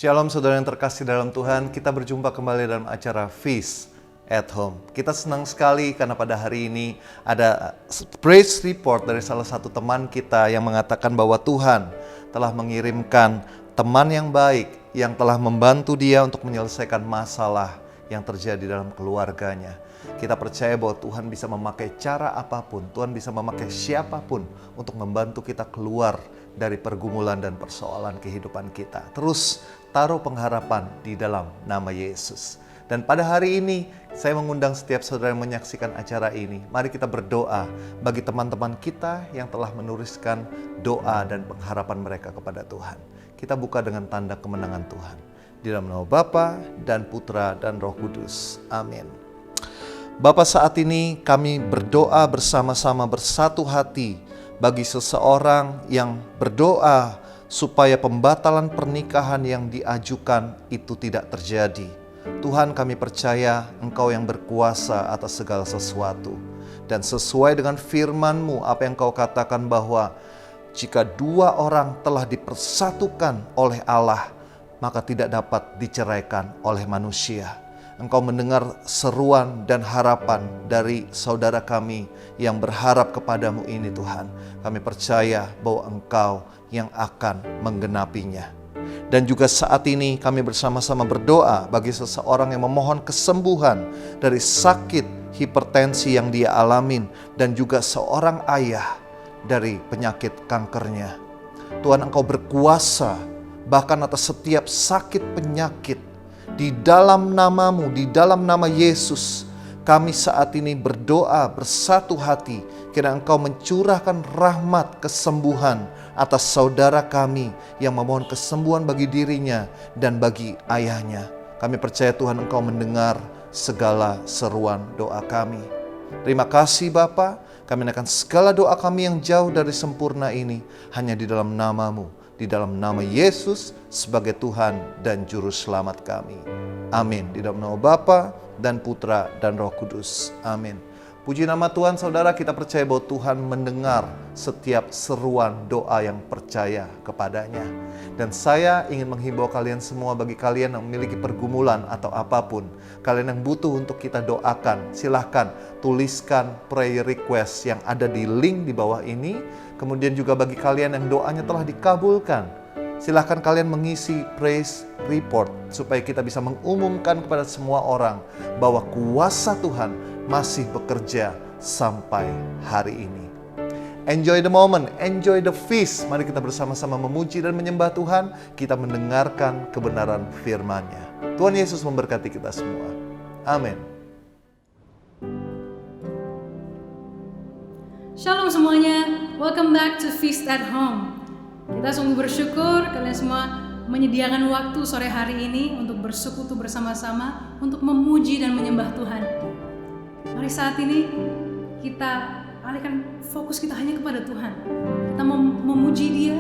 Shalom saudara yang terkasih dalam Tuhan, kita berjumpa kembali dalam acara Feast at Home. Kita senang sekali karena pada hari ini ada praise report dari salah satu teman kita yang mengatakan bahwa Tuhan telah mengirimkan teman yang baik yang telah membantu dia untuk menyelesaikan masalah yang terjadi dalam keluarganya. Kita percaya bahwa Tuhan bisa memakai cara apapun, Tuhan bisa memakai siapapun untuk membantu kita keluar dari pergumulan dan persoalan kehidupan kita. Terus taruh pengharapan di dalam nama Yesus. Dan pada hari ini saya mengundang setiap saudara yang menyaksikan acara ini. Mari kita berdoa bagi teman-teman kita yang telah menuliskan doa dan pengharapan mereka kepada Tuhan. Kita buka dengan tanda kemenangan Tuhan. Di dalam nama Bapa dan Putra dan Roh Kudus. Amin. Bapa, saat ini kami berdoa bersama-sama bersatu hati bagi seseorang yang berdoa supaya pembatalan pernikahan yang diajukan itu tidak terjadi. Tuhan, kami percaya Engkau yang berkuasa atas segala sesuatu. Dan sesuai dengan firman-Mu, apa yang Kau katakan bahwa jika dua orang telah dipersatukan oleh Allah, maka tidak dapat diceraikan oleh manusia. Engkau mendengar seruan dan harapan dari saudara kami yang berharap kepadamu ini Tuhan. Kami percaya bahwa Engkau yang akan menggenapinya. Dan juga saat ini kami bersama-sama berdoa bagi seseorang yang memohon kesembuhan dari sakit hipertensi yang dia alamin. Dan juga seorang ayah dari penyakit kankernya. Tuhan, Engkau berkuasa bahkan atas setiap sakit penyakit. Di dalam nama-Mu, di dalam nama Yesus, kami saat ini berdoa bersatu hati. Kiranya Engkau mencurahkan rahmat kesembuhan atas saudara kami yang memohon kesembuhan bagi dirinya dan bagi ayahnya. Kami percaya Tuhan Engkau mendengar segala seruan doa kami. Terima kasih Bapa, kami menaikkan segala doa kami yang jauh dari sempurna ini hanya di dalam nama-Mu. Di dalam nama Yesus sebagai Tuhan dan Juru Selamat kami. Amin. Di dalam nama Bapa dan Putra dan Roh Kudus. Amin. Puji nama Tuhan, saudara, kita percaya bahwa Tuhan mendengar setiap seruan doa yang percaya kepadanya. Dan saya ingin menghimbau kalian semua, bagi kalian yang memiliki pergumulan atau apapun, kalian yang butuh untuk kita doakan, silahkan tuliskan prayer request yang ada di link di bawah ini. Kemudian juga bagi kalian yang doanya telah dikabulkan, silahkan kalian mengisi praise report supaya kita bisa mengumumkan kepada semua orang bahwa kuasa Tuhan masih bekerja sampai hari ini. Enjoy the moment, enjoy the feast. Mari kita bersama-sama memuji dan menyembah Tuhan. Kita mendengarkan kebenaran firman-Nya. Tuhan Yesus memberkati kita semua. Amin. Shalom semuanya, welcome back to Feast at Home. Kita sungguh bersyukur kalian semua menyediakan waktu sore hari ini untuk bersekutu bersama-sama, untuk memuji dan menyembah Tuhan. Mari saat ini kita alihkan fokus kita hanya kepada Tuhan. Kita mau memuji Dia,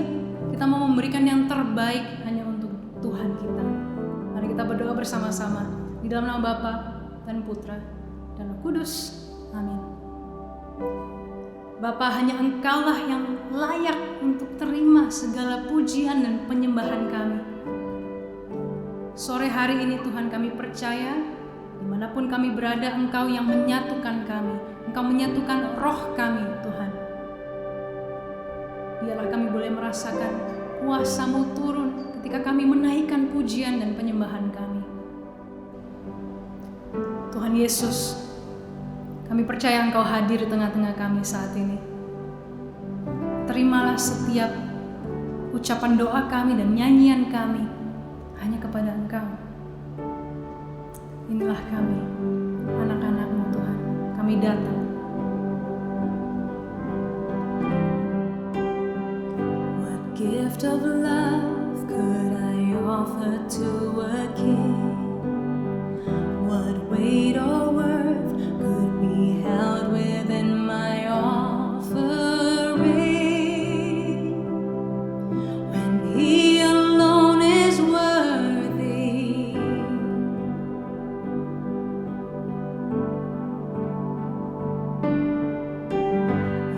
kita mau memberikan yang terbaik hanya untuk Tuhan kita. Mari kita berdoa bersama-sama di dalam nama Bapa dan Putra dan Roh Kudus. Amin. Bapa, hanya Engkaulah yang layak untuk terima segala pujian dan penyembahan kami. Sore hari ini Tuhan, kami percaya dimanapun kami berada, Engkau yang menyatukan kami. Engkau menyatukan roh kami, Tuhan. Biarlah kami boleh merasakan kuasa-Mu turun ketika kami menaikkan pujian dan penyembahan kami. Tuhan Yesus, kami percaya Engkau hadir di tengah-tengah kami saat ini. Terimalah setiap ucapan doa kami dan nyanyian kami hanya kepada Engkau. Inilah kami, anak-anak-Mu Tuhan. Kami datang. What gift of love could I offer to a king? What weight or worth could be held within my offering? When He alone is worthy,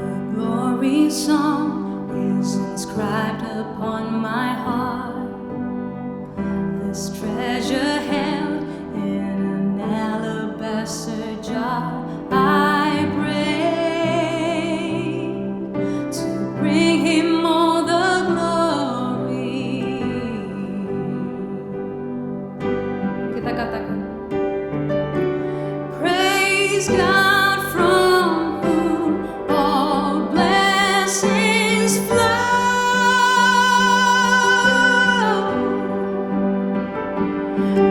a glory song is inscribed upon my heart. kita katakan. Praise God from whom all blessings flow.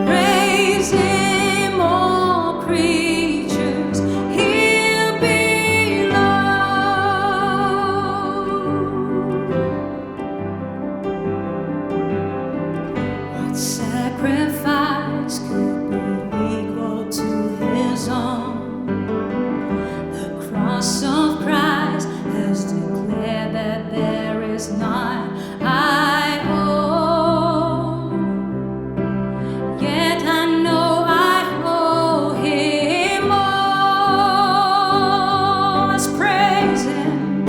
Praise Him, all creatures here below. What sacrifice could be equal to His own? The cross of Christ has declared that there is none I owe. Yet I know I owe Him all. Let's praise Him.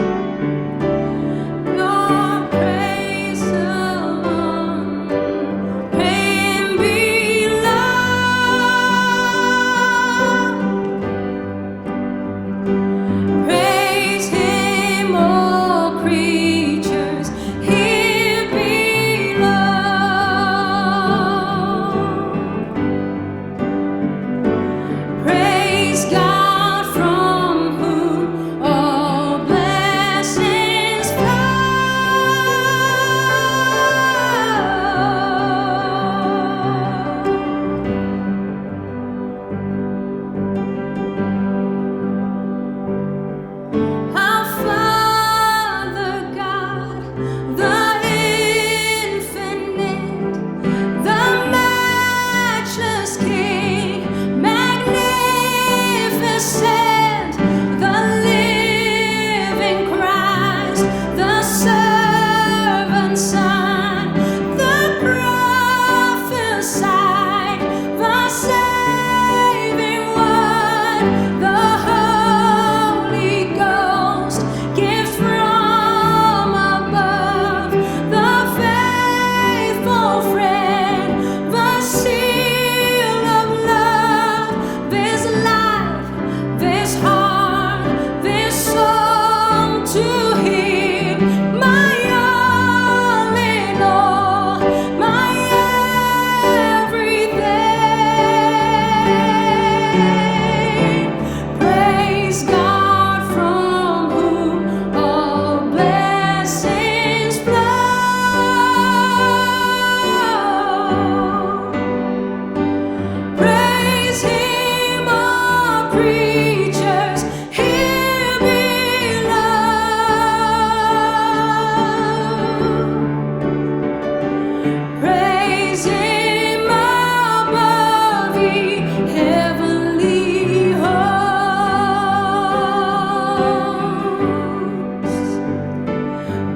Your praise alone. Him below. Praise Him, all creatures here below. Praise God from whom all blessings flow. Our Father God, the infinite, the matchless King, magnificent, the living Christ, the servant Son, the prophesied, the saving One, the Holy Ghost, gifts from above, the faithful friend, the seal of love, this life, this heart, this song to Him, my all in all, my everything. Praise God from whom all blessings flow. Praise Him, all creatures here below. Praise Him above, ye heavenly hosts.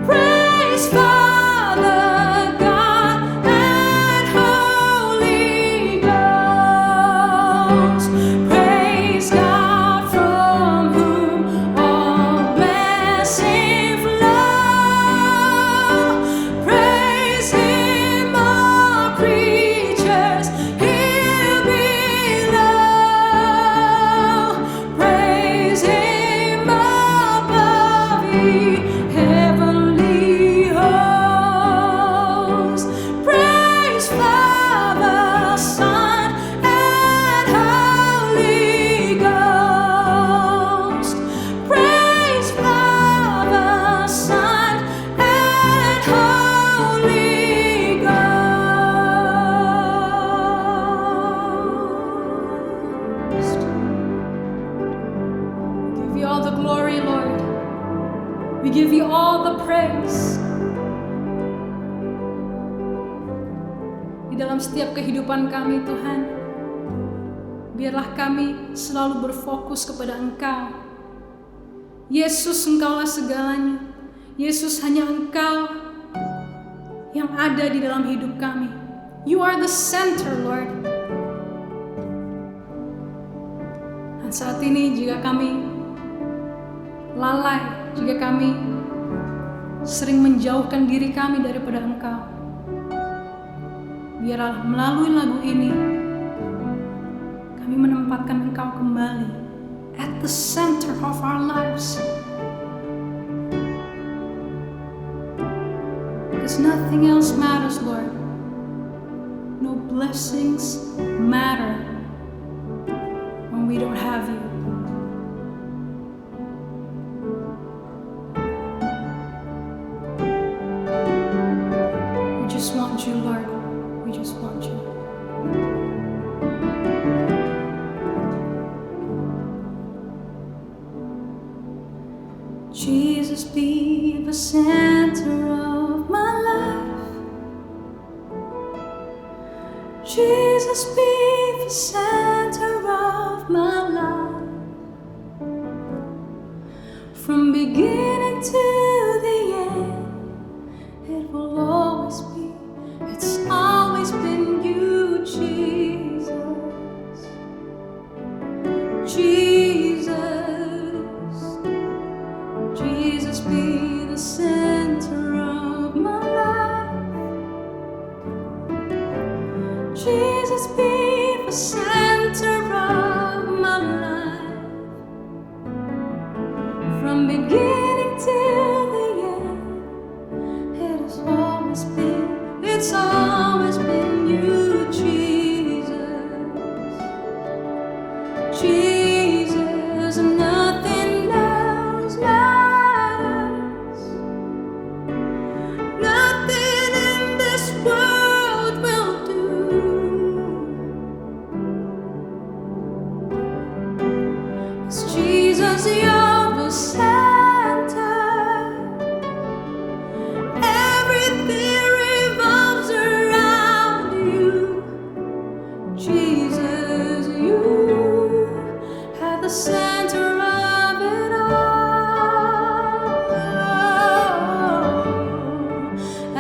Praise Father God and Holy Ghost. Praise God from whom all blessings flow. Praise Him, all creatures here below. Praise Him above, ye heavenly hosts. Praise Father, Son, and Holy Ghost. Praise Father, Son, and Holy Ghost. We give you all the glory, Lord. We give you all the praise. Di dalam setiap kehidupan kami, Tuhan, biarlah kami selalu berfokus kepada Engkau. Yesus, Engkaulah segalanya. Yesus, hanya Engkau yang ada di dalam hidup kami. You are the center, Lord. Dan saat ini jika kami lalai, jika kami sering menjauhkan diri kami daripada Engkau, biarlah melalui lagu ini kami menempatkan Engkau kembali at the center of our lives. Because nothing else matters, Lord. No blessings matter when we don't have you. We just want you, Lord. We just want you. Jesus, be the center of my life. Jesus, be the center of my life. From beginning to the end, it will always be, it's always been you, Jesus. Jesus, Jesus, be the center of my life. Jesus, be the center of my life. From beginning till the end, it has always been, it's always been you, Jesus. Jesus, nothing else matters. Nothing in this world will do. 'Cause Jesus, you're the center. Everything revolves around you. Jesus, you at the center of it all.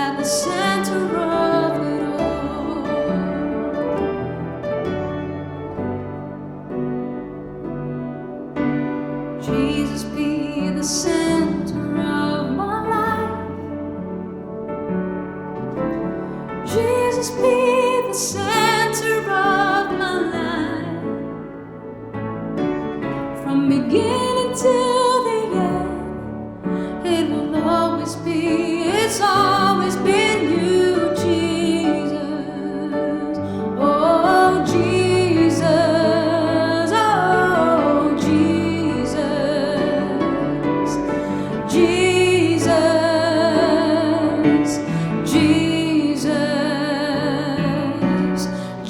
At the center of it all. Jesus, be the center of my life. Jesus, be the center of my life. From beginning till the end, it will always be, it's always been you, Jesus. Oh, Jesus, oh, Jesus, Jesus, Jesus,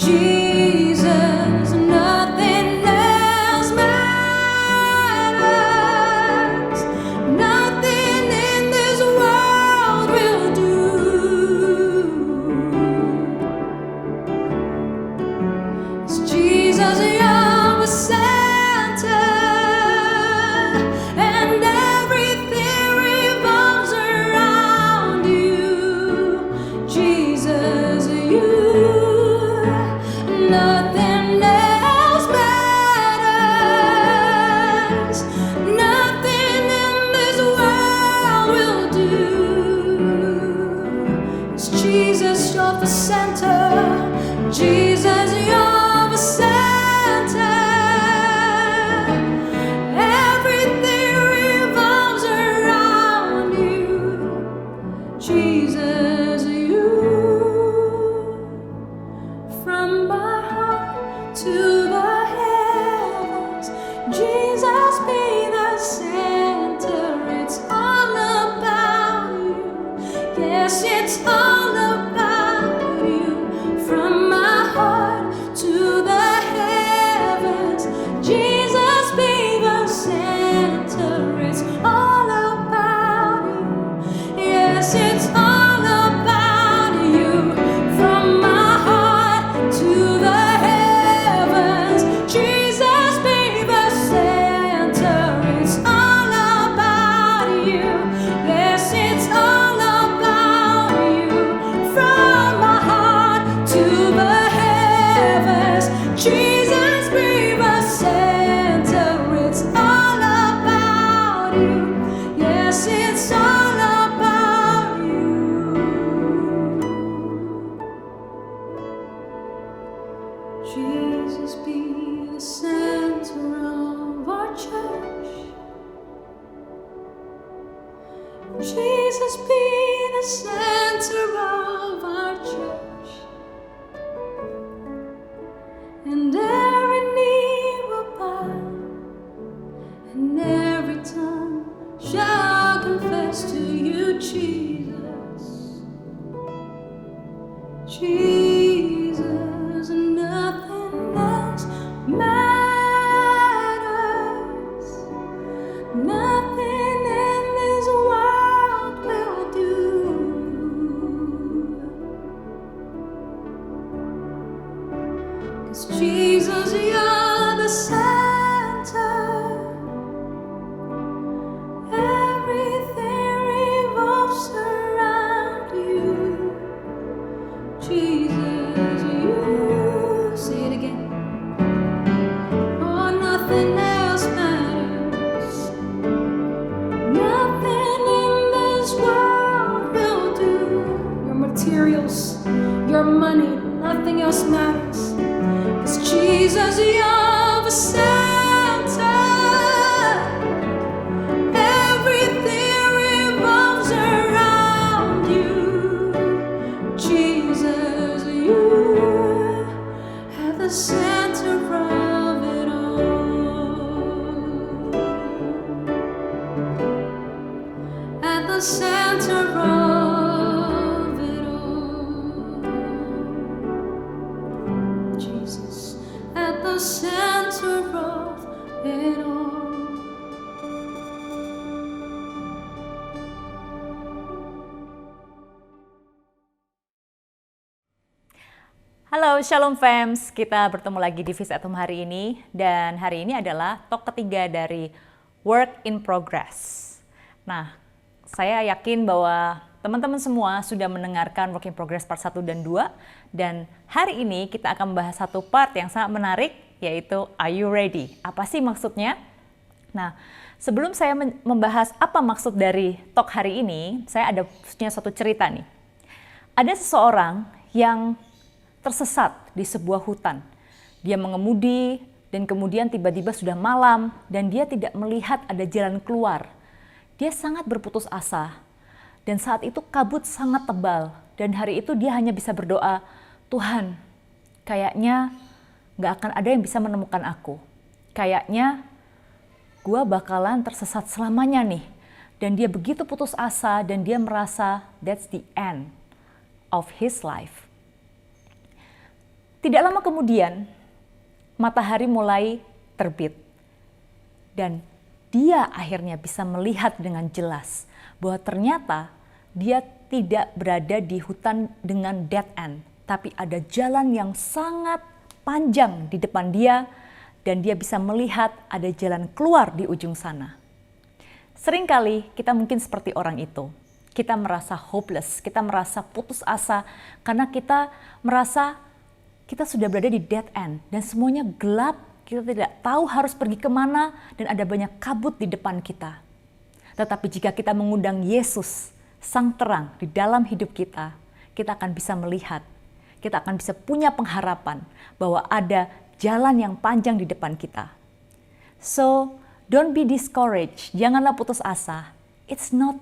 Jesus, nothing else matters. Nothing in this world will do. 'Cause Jesus, you're the center, and everything revolves around you. Jesus, you, nothing else matters. Nothing in this world will do. 'Cause Jesus, you're the center. Jesus, you're the center. Everything revolves around you. Jesus, you, from my heart to the heavens. Jesus, be the center. It's all about you. Yes, it's all about you. From my heart to the heavens. Jesus, be the center. It's all about you. Yes, it's all about you. From my heart to the heavens. Jesus, be the center. It's all about you. Yes, it's all about you. From my heart to the heavens. Jesus, be the center. It's all about you. Yes, it's all about you. Jesus, be the center of our church. Jesus, be the center of our church. Jesus, you're the center. Everything revolves around you. Jesus, you. Say it again. Oh, nothing else matters. Nothing in this world will do. Your materials, your money, nothing else matters. 'Cause Jesus, you're the center. Everything revolves around you. Jesus, you at the center of it all. At the center of it all. Jesus, at the center of it all. Halo Shalom Fams, kita bertemu lagi di Feast at Home hari ini, dan hari ini adalah talk ketiga dari Work in Progress. Nah, saya yakin bahwa teman-teman semua sudah mendengarkan Work in Progress part 1 dan 2, dan hari ini kita akan membahas satu part yang sangat menarik, yaitu Are You Ready? Apa sih maksudnya? Nah, sebelum saya membahas apa maksud dari talk hari ini, saya punya satu cerita nih. Ada seseorang yang tersesat di sebuah hutan. Dia mengemudi dan kemudian tiba-tiba sudah malam dan dia tidak melihat ada jalan keluar. Dia sangat berputus asa dan saat itu kabut sangat tebal dan hari itu dia hanya bisa berdoa, Tuhan, kayaknya gak akan ada yang bisa menemukan aku. Kayaknya gue bakalan tersesat selamanya nih. Dan dia begitu putus asa dan dia merasa that's the end of his life. Tidak lama kemudian, matahari mulai terbit. Dan dia akhirnya bisa melihat dengan jelas bahwa ternyata dia tidak berada di hutan dengan dead end. Tapi ada jalan yang sangat panjang di depan dia dan dia bisa melihat ada jalan keluar di ujung sana. Seringkali kita mungkin seperti orang itu. Kita merasa hopeless, kita merasa putus asa karena kita merasa kita sudah berada di dead end dan semuanya gelap, kita tidak tahu harus pergi kemana dan ada banyak kabut di depan kita. Tetapi jika kita mengundang Yesus, Sang Terang di dalam hidup kita, kita akan bisa melihat, kita akan bisa punya pengharapan bahwa ada jalan yang panjang di depan kita. So, don't be discouraged, janganlah putus asa. It's not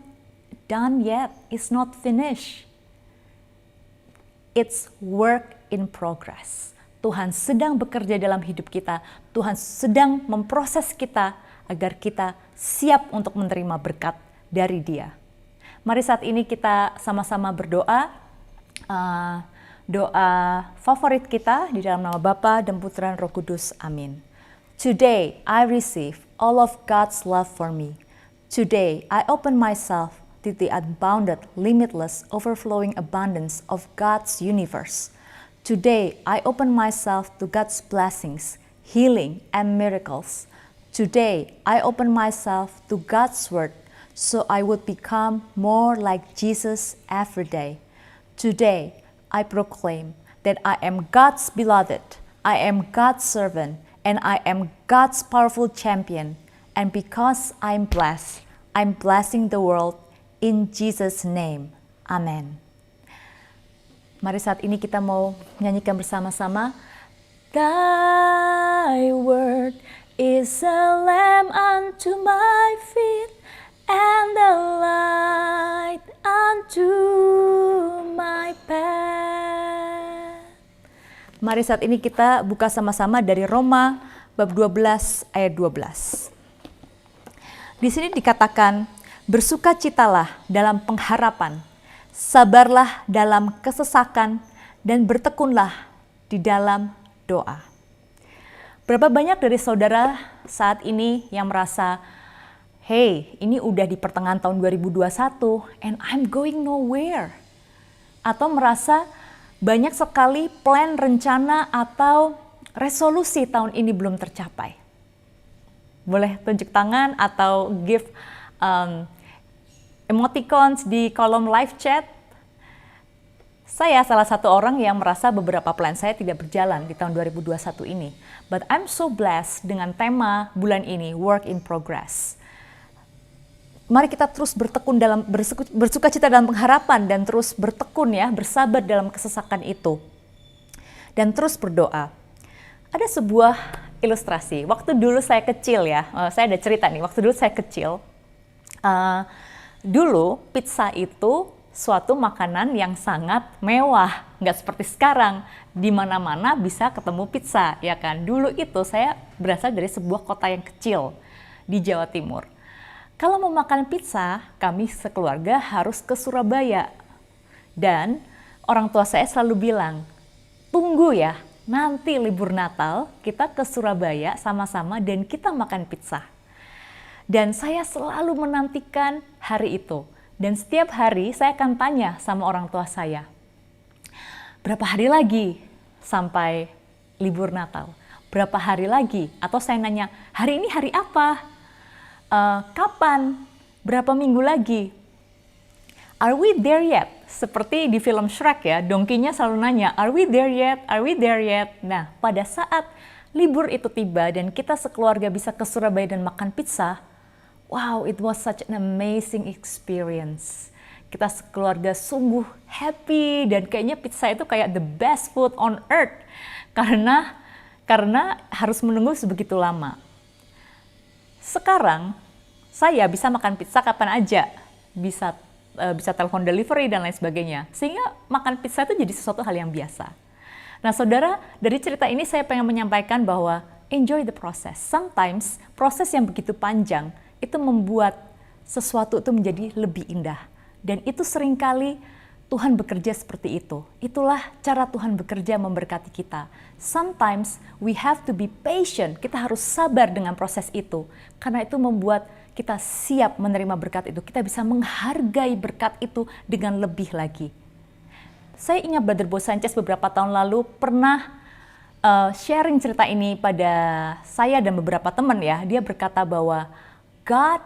done yet, it's not finished. It's work in progress. Tuhan sedang bekerja dalam hidup kita. Tuhan sedang memproses kita agar kita siap untuk menerima berkat dari Dia. Mari saat ini kita sama-sama berdoa. Doa favorit kita di dalam nama Bapa dan Putra dan Roh Kudus. Amin. Today I receive all of God's love for me. Today I open myself to the unbounded, limitless, overflowing abundance of God's universe. Today, I open myself to God's blessings, healing, and miracles. Today, I open myself to God's word so I would become more like Jesus every day. Today, I proclaim that I am God's beloved, I am God's servant, and I am God's powerful champion. And because I'm blessed, I'm blessing the world in Jesus' name. Amen. Mari saat ini kita mau menyanyikan bersama-sama. Thy word is a lamp unto my feet and a light unto my path. Mari saat ini kita buka sama-sama dari Roma bab 12 ayat 12. Di sini dikatakan, bersukacitalah dalam pengharapan, sabarlah dalam kesesakan, dan bertekunlah di dalam doa. Berapa banyak dari saudara saat ini yang merasa, hey, ini udah di pertengahan tahun 2021 and I'm going nowhere. Atau merasa banyak sekali plan, rencana, atau resolusi tahun ini belum tercapai? Boleh tunjuk tangan atau give emoticons di kolom live chat. Saya salah satu orang yang merasa beberapa plan saya tidak berjalan di tahun 2021 ini. But I'm so blessed dengan tema bulan ini, Work in Progress. Mari kita terus bertekun dalam bersukacita dalam pengharapan dan terus bertekun ya, bersabar dalam kesesakan itu. Dan terus berdoa. Ada sebuah ilustrasi. Waktu dulu saya kecil ya, saya ada cerita nih. Waktu dulu saya kecil, dulu pizza itu suatu makanan yang sangat mewah, nggak seperti sekarang di mana-mana bisa ketemu pizza, ya kan? Dulu itu saya berasal dari sebuah kota yang kecil di Jawa Timur. Kalau mau makan pizza, kami sekeluarga harus ke Surabaya. Dan orang tua saya selalu bilang, tunggu ya, nanti libur Natal kita ke Surabaya sama-sama dan kita makan pizza. Dan saya selalu menantikan hari itu. Dan setiap hari saya akan tanya sama orang tua saya, berapa hari lagi sampai libur Natal? Berapa hari lagi? Atau saya nanya, hari ini hari apa? Kapan? Berapa minggu lagi? Are we there yet? Seperti di film Shrek ya, dongkinya selalu nanya, are we there yet? Are we there yet? Nah, pada saat libur itu tiba dan kita sekeluarga bisa ke Surabaya dan makan pizza, wow, it was such an amazing experience. Kita sekeluarga sungguh happy dan kayaknya pizza itu kayak the best food on earth karena harus menunggu sebegitu lama. Sekarang saya bisa makan pizza kapan aja, bisa telepon delivery dan lain sebagainya, sehingga makan pizza itu jadi sesuatu hal yang biasa. Nah, saudara, dari cerita ini saya pengen menyampaikan bahwa enjoy the process. Sometimes proses yang begitu panjang itu membuat sesuatu itu menjadi lebih indah. Dan itu seringkali Tuhan bekerja seperti itu. Itulah cara Tuhan bekerja memberkati kita. Sometimes we have to be patient. Kita harus sabar dengan proses itu. Karena itu membuat kita siap menerima berkat itu. Kita bisa menghargai berkat itu dengan lebih lagi. Saya ingat Brother Bo Sanchez beberapa tahun lalu pernah sharing cerita ini pada saya dan beberapa teman ya. Dia berkata bahwa God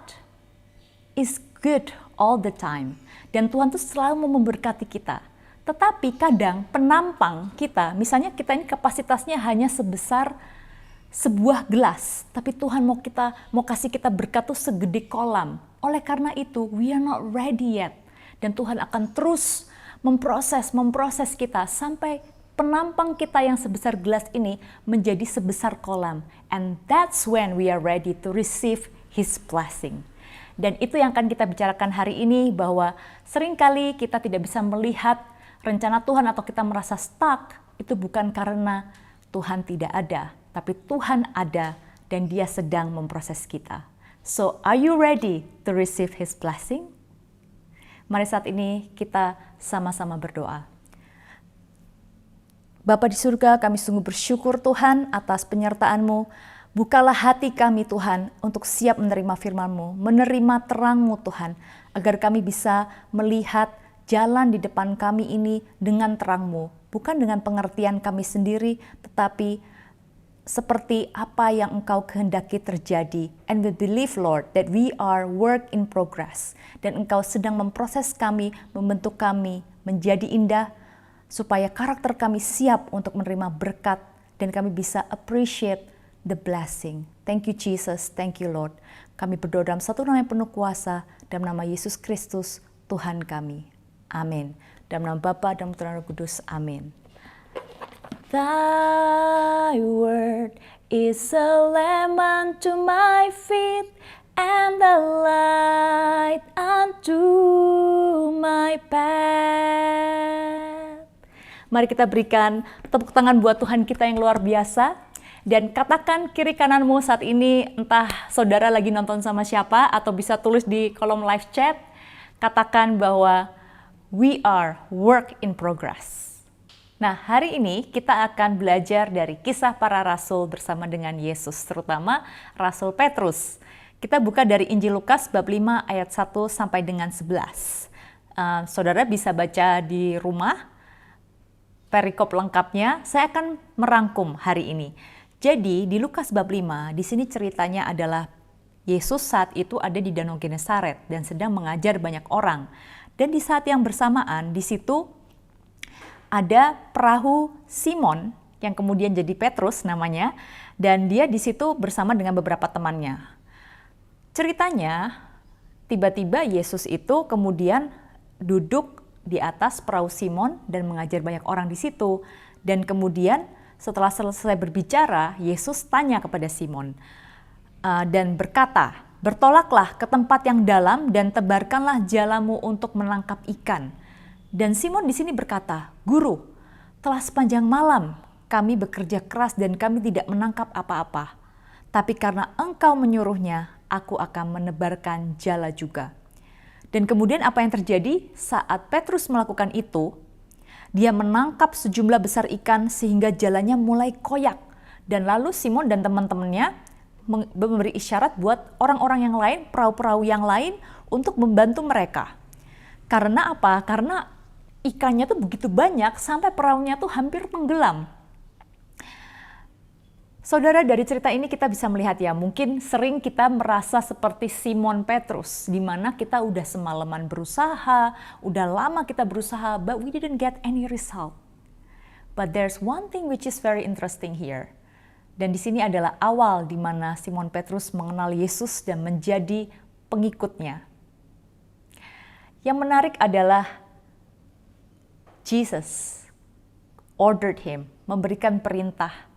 is good all the time. Dan Tuhan tuh selalu mau memberkati kita. Tetapi kadang penampang kita, misalnya kita ini kapasitasnya hanya sebesar sebuah gelas. Tapi Tuhan mau kasih kita berkat tuh segede kolam. Oleh karena itu, we are not ready yet. Dan Tuhan akan terus memproses kita sampai penampang kita yang sebesar gelas ini menjadi sebesar kolam. And that's when we are ready to receive His blessing. Dan itu yang akan kita bicarakan hari ini, bahwa seringkali kita tidak bisa melihat rencana Tuhan atau kita merasa stuck, itu bukan karena Tuhan tidak ada, tapi Tuhan ada dan Dia sedang memproses kita. So, are you ready to receive His blessing? Mari saat ini kita sama-sama berdoa. Bapa di surga, kami sungguh bersyukur Tuhan atas penyertaan-Mu. Bukalah hati kami Tuhan untuk siap menerima firman-Mu, menerima terang-Mu Tuhan, agar kami bisa melihat jalan di depan kami ini dengan terang-Mu, bukan dengan pengertian kami sendiri, tetapi seperti apa yang Engkau kehendaki terjadi. And we believe, Lord, that we are work in progress, dan Engkau sedang memproses kami, membentuk kami menjadi indah, supaya karakter kami siap untuk menerima berkat, dan kami bisa appreciate the blessing. Thank you Jesus, thank you Lord. Kami berdoa dalam satu nama yang penuh kuasa, dalam nama Yesus Kristus, Tuhan kami. Amin. Dalam nama Bapa dan Putra dan Roh Kudus. Amin. Thy word is a lamp unto my feet and a light unto my path. Mari kita berikan tepuk tangan buat Tuhan kita yang luar biasa. Dan katakan kiri kananmu saat ini, entah saudara lagi nonton sama siapa atau bisa tulis di kolom live chat, katakan bahwa we are work in progress. Nah, hari ini kita akan belajar dari kisah para rasul bersama dengan Yesus, terutama Rasul Petrus. Kita buka dari Injil Lukas bab 5 ayat 1 sampai dengan 11. Saudara bisa baca di rumah. perikop lengkapnya, saya akan merangkum hari ini. Jadi di Lukas bab 5, di sini ceritanya adalah Yesus saat itu ada di Danau Genesaret dan sedang mengajar banyak orang. Dan di saat yang bersamaan, di situ ada perahu Simon yang kemudian jadi Petrus namanya, dan dia di situ bersama dengan beberapa temannya. Ceritanya, tiba-tiba Yesus itu kemudian duduk di atas perahu Simon dan mengajar banyak orang di situ. Dan kemudian setelah selesai berbicara, Yesus tanya kepada Simon dan berkata, "Bertolaklah ke tempat yang dalam dan tebarkanlah jalamu untuk menangkap ikan." Dan Simon di sini berkata, "Guru, telah sepanjang malam kami bekerja keras dan kami tidak menangkap apa-apa. Tapi karena Engkau menyuruhnya, aku akan menebarkan jala juga." Dan kemudian apa yang terjadi saat Petrus melakukan itu, dia menangkap sejumlah besar ikan sehingga jalannya mulai koyak. Dan lalu Simon dan teman-temannya memberi isyarat buat orang-orang yang lain, perahu-perahu yang lain untuk membantu mereka. Karena apa? Karena ikannya tuh begitu banyak sampai perahunya tuh hampir tenggelam. Saudara, dari cerita ini kita bisa melihat ya, mungkin sering kita merasa seperti Simon Petrus, di mana kita udah semalaman berusaha, udah lama kita berusaha, but we didn't get any result. But there's one thing which is very interesting here. Dan di sini adalah awal di mana Simon Petrus mengenal Yesus dan menjadi pengikutnya. Yang menarik adalah Jesus ordered him, memberikan perintah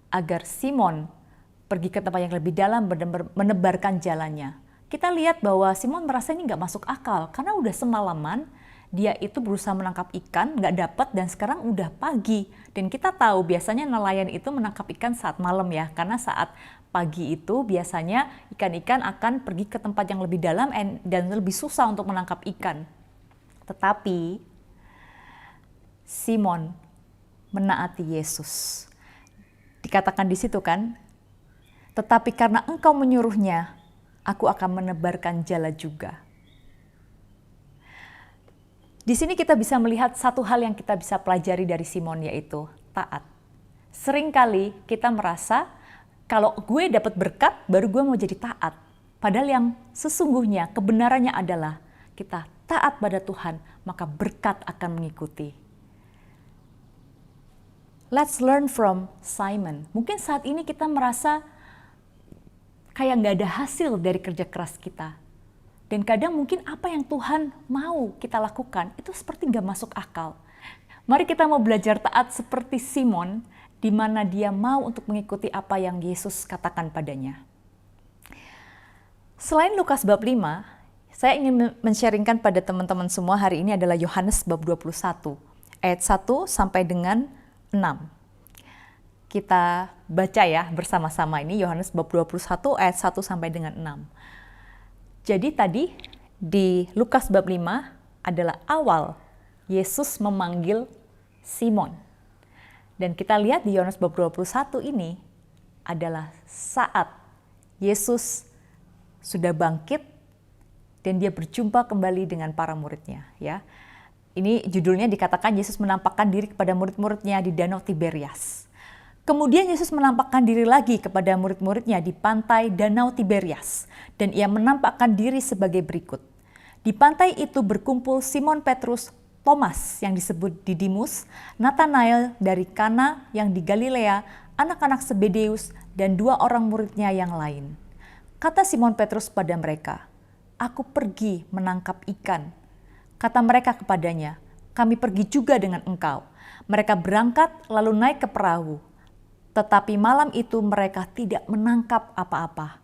agar Simon pergi ke tempat yang lebih dalam, menebarkan jalannya. Kita lihat bahwa Simon merasa ini nggak masuk akal, karena udah semalaman dia itu berusaha menangkap ikan, nggak dapat, dan sekarang udah pagi. Dan kita tahu biasanya nelayan itu menangkap ikan saat malam ya, karena saat pagi itu biasanya ikan-ikan akan pergi ke tempat yang lebih dalam dan lebih susah untuk menangkap ikan. Tetapi Simon menaati Yesus. Dikatakan di situ kan, tetapi karena Engkau menyuruhnya, aku akan menebarkan jala juga. Di sini kita bisa melihat satu hal yang kita bisa pelajari dari Simon, yaitu taat. Seringkali kita merasa kalau gue dapat berkat, baru gue mau jadi taat. Padahal yang sesungguhnya kebenarannya adalah kita taat pada Tuhan, maka berkat akan mengikuti. Let's learn from Simon. Mungkin saat ini kita merasa kayak nggak ada hasil dari kerja keras kita. Dan kadang mungkin apa yang Tuhan mau kita lakukan itu seperti nggak masuk akal. Mari kita mau belajar taat seperti Simon, di mana dia mau untuk mengikuti apa yang Yesus katakan padanya. Selain Lukas bab 5, saya ingin men-sharingkan pada teman-teman semua hari ini adalah Yohanes bab 21, ayat 1 sampai dengan 6. Kita baca ya bersama-sama ini Yohanes bab 21 ayat 1 sampai dengan 6. Jadi tadi di Lukas bab 5 adalah awal Yesus memanggil Simon. Dan kita lihat di Yohanes bab 21 ini adalah saat Yesus sudah bangkit dan dia berjumpa kembali dengan para muridnya ya. Ini judulnya dikatakan Yesus menampakkan diri kepada murid-muridnya di Danau Tiberias. Kemudian Yesus menampakkan diri lagi kepada murid-muridnya di pantai Danau Tiberias. Dan ia menampakkan diri sebagai berikut. Di pantai itu berkumpul Simon Petrus, Thomas yang disebut Didimus, Nathanael dari Kana yang di Galilea, anak-anak Zebedeus, dan 2 orang muridnya yang lain. Kata Simon Petrus pada mereka, "Aku pergi menangkap ikan." Kata mereka kepadanya, "Kami pergi juga dengan engkau." Mereka berangkat lalu naik ke perahu. Tetapi malam itu mereka tidak menangkap apa-apa.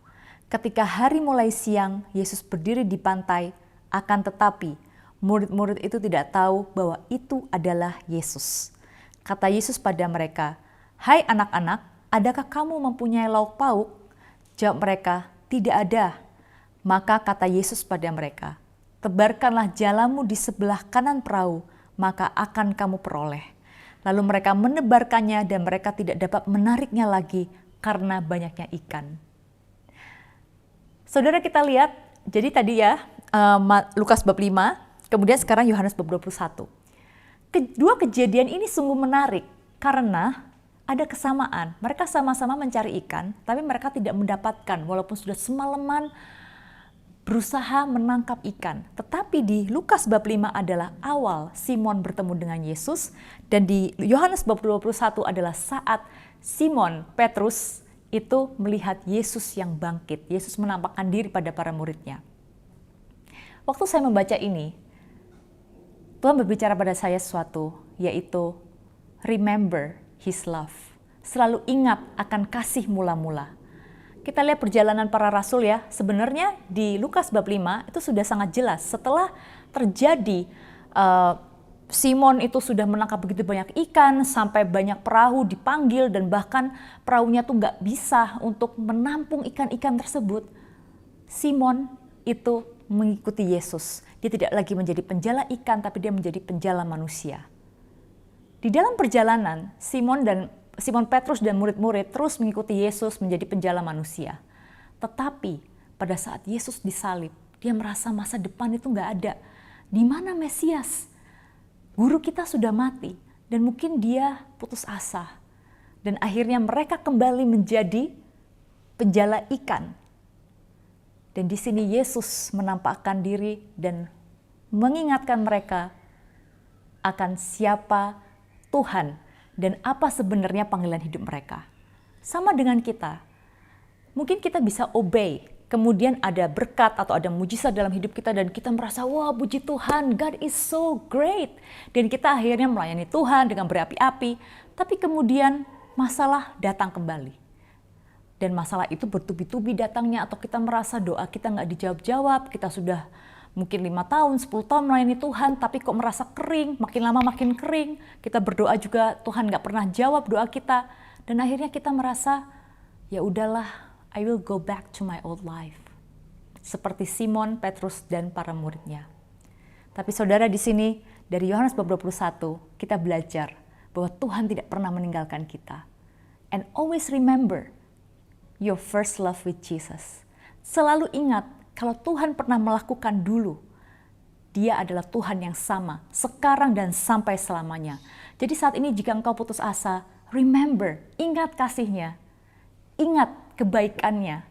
Ketika hari mulai siang, Yesus berdiri di pantai, akan tetapi murid-murid itu tidak tahu bahwa itu adalah Yesus. Kata Yesus pada mereka, "Hai anak-anak, adakah kamu mempunyai lauk pauk?" Jawab mereka, "Tidak ada." Maka kata Yesus pada mereka, "Tebarkanlah jalamu di sebelah kanan perahu, maka akan kamu peroleh." Lalu mereka menebarkannya dan mereka tidak dapat menariknya lagi karena banyaknya ikan. Saudara, kita lihat, jadi tadi ya Lukas bab 5, kemudian sekarang Yohanes bab 21. Kedua kejadian ini sungguh menarik karena ada kesamaan. Mereka sama-sama mencari ikan, tapi mereka tidak mendapatkan walaupun sudah semalaman berusaha menangkap ikan. Tetapi di Lukas bab 5 adalah awal Simon bertemu dengan Yesus, dan di Yohanes bab 21 adalah saat Simon Petrus itu melihat Yesus yang bangkit. Yesus menampakkan diri pada para muridnya. Waktu saya membaca ini, Tuhan berbicara pada saya sesuatu, yaitu remember His love. Selalu ingat akan kasih mula-mula. Kita lihat perjalanan para rasul ya, sebenarnya di Lukas bab 5 itu sudah sangat jelas. Setelah terjadi Simon itu sudah menangkap begitu banyak ikan, sampai banyak perahu dipanggil dan bahkan perahunya tuh nggak bisa untuk menampung ikan-ikan tersebut. Simon itu mengikuti Yesus. Dia tidak lagi menjadi penjala ikan, tapi dia menjadi penjala manusia. Di dalam perjalanan, Simon Petrus dan murid-murid terus mengikuti Yesus menjadi penjala manusia. Tetapi pada saat Yesus disalib, dia merasa masa depan itu nggak ada. Di mana Mesias? Guru kita sudah mati dan mungkin dia putus asa. Dan akhirnya mereka kembali menjadi penjala ikan. Dan di sini Yesus menampakkan diri dan mengingatkan mereka akan siapa Tuhan dan apa sebenarnya panggilan hidup mereka. Sama dengan kita, mungkin kita bisa obey, kemudian ada berkat atau ada mujizat dalam hidup kita dan kita merasa, wah puji Tuhan, God is so great. Dan kita akhirnya melayani Tuhan dengan berapi-api, tapi kemudian masalah datang kembali. Dan masalah itu bertubi-tubi datangnya, atau kita merasa doa kita nggak dijawab-jawab, kita sudah mungkin 5 tahun, 10 tahun melayani Tuhan, tapi kok merasa kering, makin lama makin kering. Kita berdoa juga, Tuhan nggak pernah jawab doa kita. Dan akhirnya kita merasa, ya udahlah, I will go back to my old life. Seperti Simon, Petrus, dan para muridnya. Tapi saudara di sini, dari Yohanes bab 21, kita belajar bahwa Tuhan tidak pernah meninggalkan kita. And always remember your first love with Jesus. Selalu ingat, kalau Tuhan pernah melakukan dulu, Dia adalah Tuhan yang sama, sekarang dan sampai selamanya. Jadi saat ini jika engkau putus asa, remember, ingat kasih-Nya, ingat kebaikannya,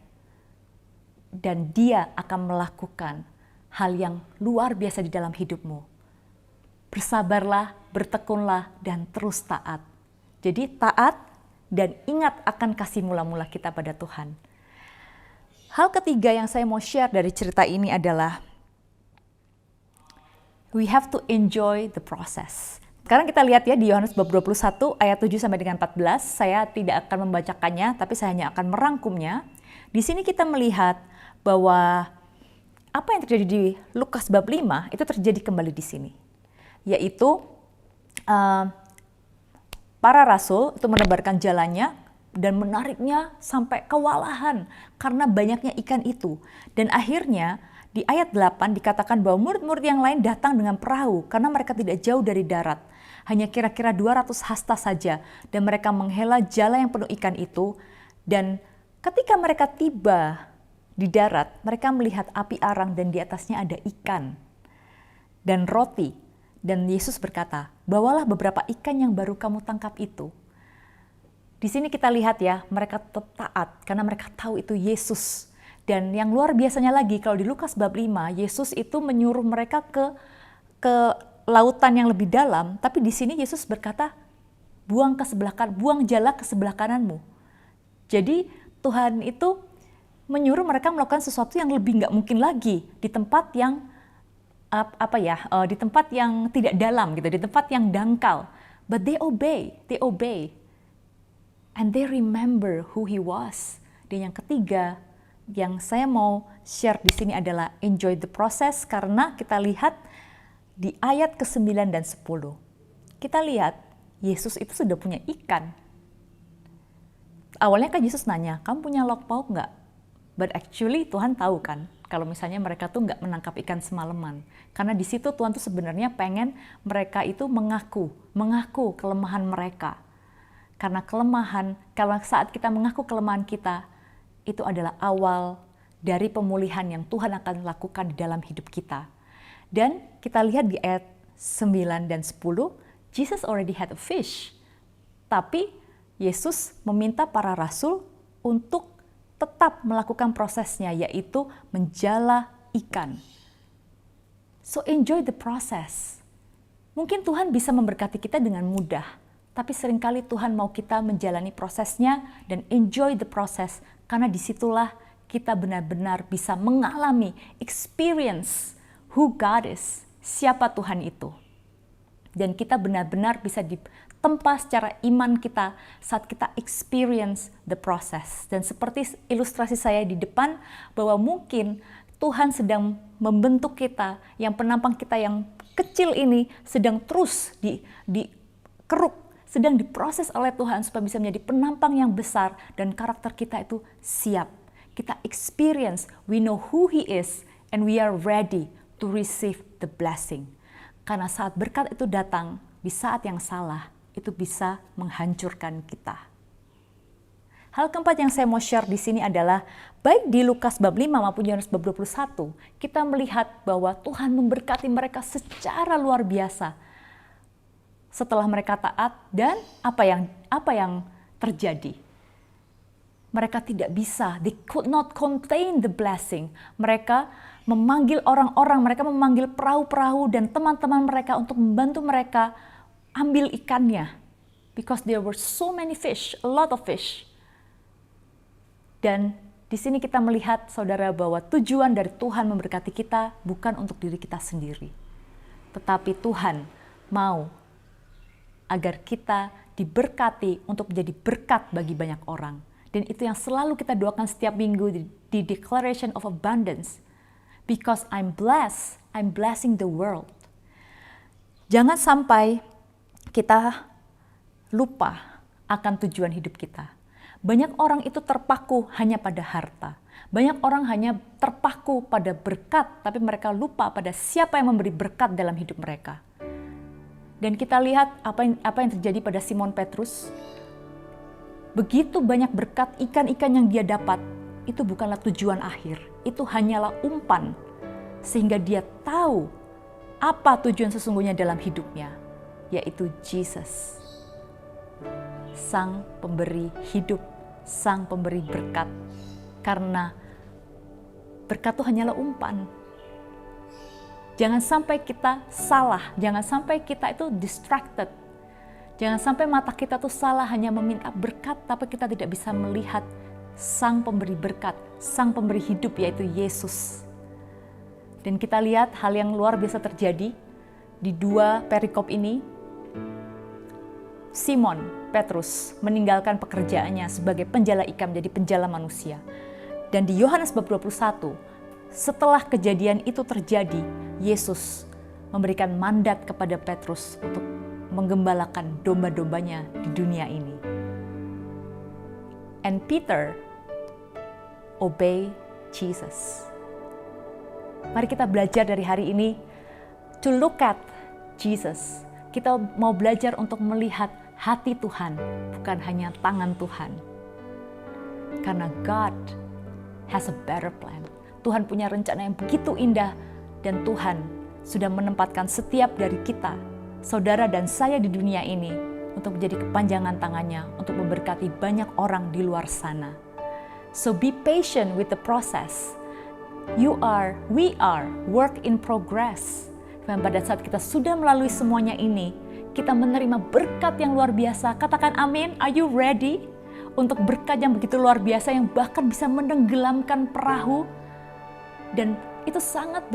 dan Dia akan melakukan hal yang luar biasa di dalam hidupmu. Bersabarlah, bertekunlah, dan terus taat. Jadi taat dan ingat akan kasih mula-mula kita pada Tuhan. Hal ketiga yang saya mau share dari cerita ini adalah we have to enjoy the process. Sekarang kita lihat ya di Yohanes bab 21 ayat 7 sampai dengan 14. Saya tidak akan membacakannya, tapi saya hanya akan merangkumnya. Di sini kita melihat bahwa apa yang terjadi di Lukas bab 5 itu terjadi kembali di sini. Yaitu para rasul itu menebarkan jalannya dan menariknya sampai kewalahan karena banyaknya ikan itu. Dan akhirnya di ayat 8 dikatakan bahwa murid-murid yang lain datang dengan perahu karena mereka tidak jauh dari darat. Hanya kira-kira 200 hasta saja, dan mereka menghela jala yang penuh ikan itu. Dan ketika mereka tiba di darat, mereka melihat api arang dan di atasnya ada ikan dan roti. Dan Yesus berkata, bawalah beberapa ikan yang baru kamu tangkap itu. Di sini kita lihat ya, mereka tetap taat karena mereka tahu itu Yesus. Dan yang luar biasanya lagi, kalau di Lukas bab 5, Yesus itu menyuruh mereka ke lautan yang lebih dalam, tapi di sini Yesus berkata, buang jala ke sebelah kananmu. Jadi Tuhan itu menyuruh mereka melakukan sesuatu yang lebih nggak mungkin lagi di tempat yang di tempat yang tidak dalam gitu, di tempat yang dangkal. But they obey. And they remember who he was. Dan yang ketiga, yang saya mau share di sini adalah enjoy the process, karena kita lihat di ayat ke-9 dan 10. Kita lihat Yesus itu sudah punya ikan. Awalnya kan Yesus nanya, kamu punya lauk pauk nggak? But actually Tuhan tahu kan, kalau misalnya mereka tuh nggak menangkap ikan semalaman. Karena di situ Tuhan tuh sebenarnya pengen mereka itu mengaku kelemahan mereka. Karena kelemahan, kalau saat kita mengaku kelemahan kita, itu adalah awal dari pemulihan yang Tuhan akan lakukan di dalam hidup kita. Dan kita lihat di ayat 9 dan 10, Jesus already had a fish. Tapi Yesus meminta para rasul untuk tetap melakukan prosesnya, yaitu menjala ikan. So enjoy the process. Mungkin Tuhan bisa memberkati kita dengan mudah, tapi seringkali Tuhan mau kita menjalani prosesnya dan enjoy the process, karena disitulah kita benar-benar bisa mengalami, experience who God is, siapa Tuhan itu. Dan kita benar-benar bisa ditempa secara iman kita saat kita experience the process. Dan seperti ilustrasi saya di depan, bahwa mungkin Tuhan sedang membentuk kita, yang penampang kita yang kecil ini sedang terus dikeruk, sedang diproses oleh Tuhan supaya bisa menjadi penampang yang besar dan karakter kita itu siap. Kita experience, we know who He is and we are ready to receive the blessing. Karena saat berkat itu datang di saat yang salah, itu bisa menghancurkan kita. Hal keempat yang saya mau share di sini adalah, baik di Lukas bab 5 maupun Yohanes bab 21, kita melihat bahwa Tuhan memberkati mereka secara luar biasa. Setelah mereka taat, dan apa yang terjadi? Mereka tidak bisa, they could not contain the blessing. Mereka memanggil orang-orang, mereka memanggil perahu-perahu dan teman-teman mereka untuk membantu mereka ambil ikannya. Because there were so many fish, a lot of fish. Dan di sini kita melihat, saudara, bahwa tujuan dari Tuhan memberkati kita bukan untuk diri kita sendiri. Tetapi Tuhan mau agar kita diberkati untuk menjadi berkat bagi banyak orang. Dan itu yang selalu kita doakan setiap minggu di Declaration of Abundance. Because I'm blessed, I'm blessing the world. Jangan sampai kita lupa akan tujuan hidup kita. Banyak orang itu terpaku hanya pada harta. Banyak orang hanya terpaku pada berkat, tapi mereka lupa pada siapa yang memberi berkat dalam hidup mereka. Dan kita lihat apa yang terjadi pada Simon Petrus. Begitu banyak berkat, ikan-ikan yang dia dapat, itu bukanlah tujuan akhir. Itu hanyalah umpan. Sehingga dia tahu apa tujuan sesungguhnya dalam hidupnya, yaitu Jesus. Sang pemberi hidup, Sang pemberi berkat. Karena berkat itu hanyalah umpan. Jangan sampai kita salah, jangan sampai kita itu distracted. Jangan sampai mata kita tuh salah hanya meminta berkat, tapi kita tidak bisa melihat Sang pemberi berkat, Sang pemberi hidup, yaitu Yesus. Dan kita lihat hal yang luar biasa terjadi di dua perikop ini. Simon Petrus meninggalkan pekerjaannya sebagai penjala ikan menjadi penjala manusia. Dan di Yohanes bab 21, setelah kejadian itu terjadi, Yesus memberikan mandat kepada Petrus untuk menggembalakan domba-dombanya di dunia ini. And Peter obey Jesus. Mari kita belajar dari hari ini to look at Jesus. Kita mau belajar untuk melihat hati Tuhan, bukan hanya tangan Tuhan. Karena God has a better plan. Tuhan punya rencana yang begitu indah, dan Tuhan sudah menempatkan setiap dari kita, saudara dan saya di dunia ini, untuk menjadi kepanjangan tangannya, untuk memberkati banyak orang di luar sana. So be patient with the process. We are work in progress. Dan pada saat kita sudah melalui semuanya ini, kita menerima berkat yang luar biasa. Katakan amin, are you ready? Untuk berkat yang begitu luar biasa, yang bahkan bisa menenggelamkan perahu. Dan itu sangat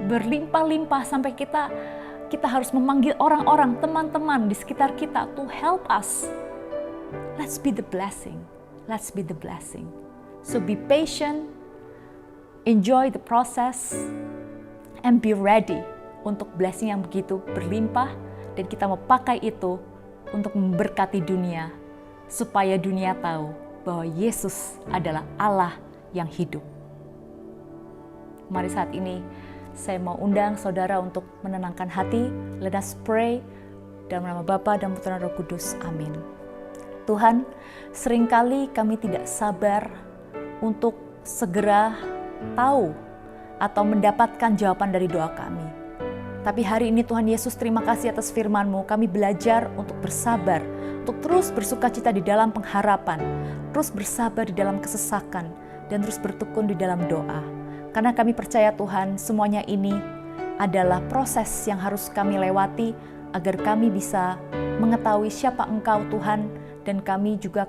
berlimpah-limpah sampai kita harus memanggil orang-orang, teman-teman di sekitar kita to help us. Let's be the blessing. Let's be the blessing. So be patient, enjoy the process, and be ready untuk blessing yang begitu berlimpah, dan kita mau pakai itu untuk memberkati dunia, supaya dunia tahu bahwa Yesus adalah Allah yang hidup. Mari saat ini saya mau undang saudara untuk menenangkan hati. Let us pray dalam nama Bapa dan Putra dan Roh Kudus. Amin. Tuhan, seringkali kami tidak sabar untuk segera tahu atau mendapatkan jawaban dari doa kami. Tapi hari ini Tuhan Yesus, terima kasih atas firman-Mu. Kami belajar untuk bersabar, untuk terus bersukacita di dalam pengharapan, terus bersabar di dalam kesesakan, dan terus bertekun di dalam doa. Karena kami percaya Tuhan, semuanya ini adalah proses yang harus kami lewati agar kami bisa mengetahui siapa Engkau Tuhan, dan kami juga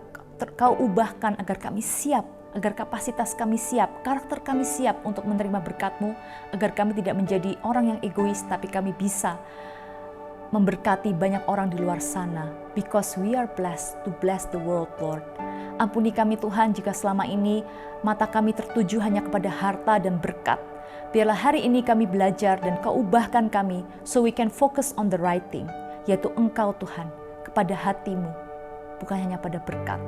Kau ubahkan agar kami siap, agar kapasitas kami siap, karakter kami siap untuk menerima berkat-Mu, agar kami tidak menjadi orang yang egois, tapi kami bisa memberkati banyak orang di luar sana. Because we are blessed to bless the world, Lord. Ampuni kami Tuhan jika selama ini mata kami tertuju hanya kepada harta dan berkat. Biarlah hari ini kami belajar dan Kau ubahkan kami so we can focus on the right thing, yaitu Engkau Tuhan, kepada hati-Mu, bukan hanya pada berkat.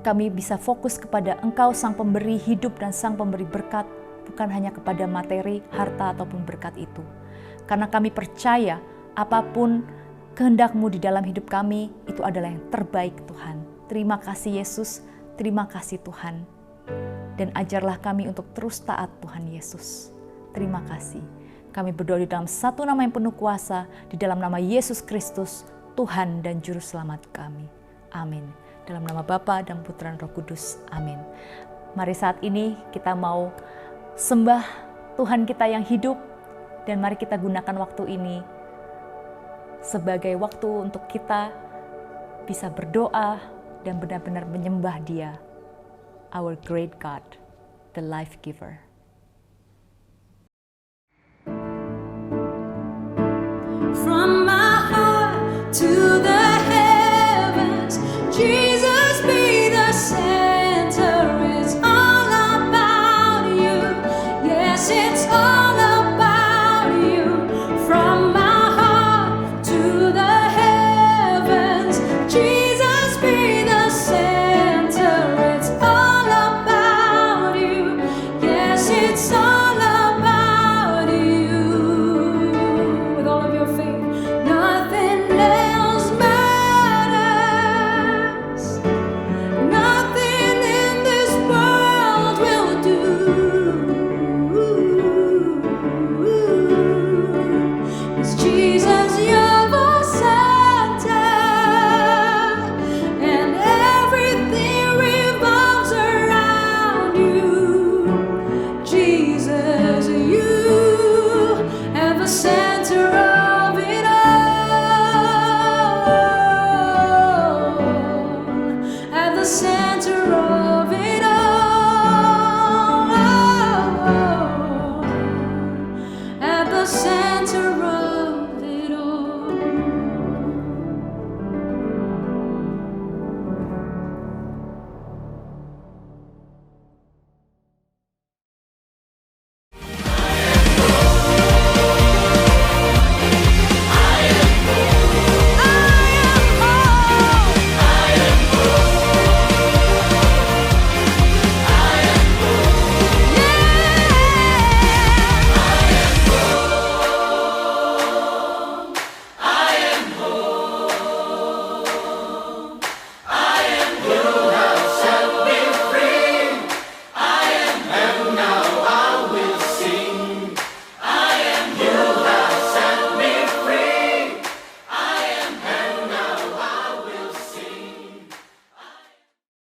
Kami bisa fokus kepada Engkau Sang Pemberi hidup dan Sang Pemberi berkat, bukan hanya kepada materi, harta, ataupun berkat itu. Karena kami percaya apapun kehendak-Mu di dalam hidup kami, itu adalah yang terbaik Tuhan. Terima kasih Yesus, terima kasih Tuhan. Dan ajarlah kami untuk terus taat Tuhan Yesus. Terima kasih. Kami berdoa di dalam satu nama yang penuh kuasa, di dalam nama Yesus Kristus, Tuhan dan Juru Selamat kami. Amin. Dalam nama Bapa dan Putra dan Roh Kudus. Amin. Mari saat ini kita mau sembah Tuhan kita yang hidup, dan mari kita gunakan waktu ini sebagai waktu untuk kita bisa berdoa dan benar-benar menyembah Dia, our great God, the life giver.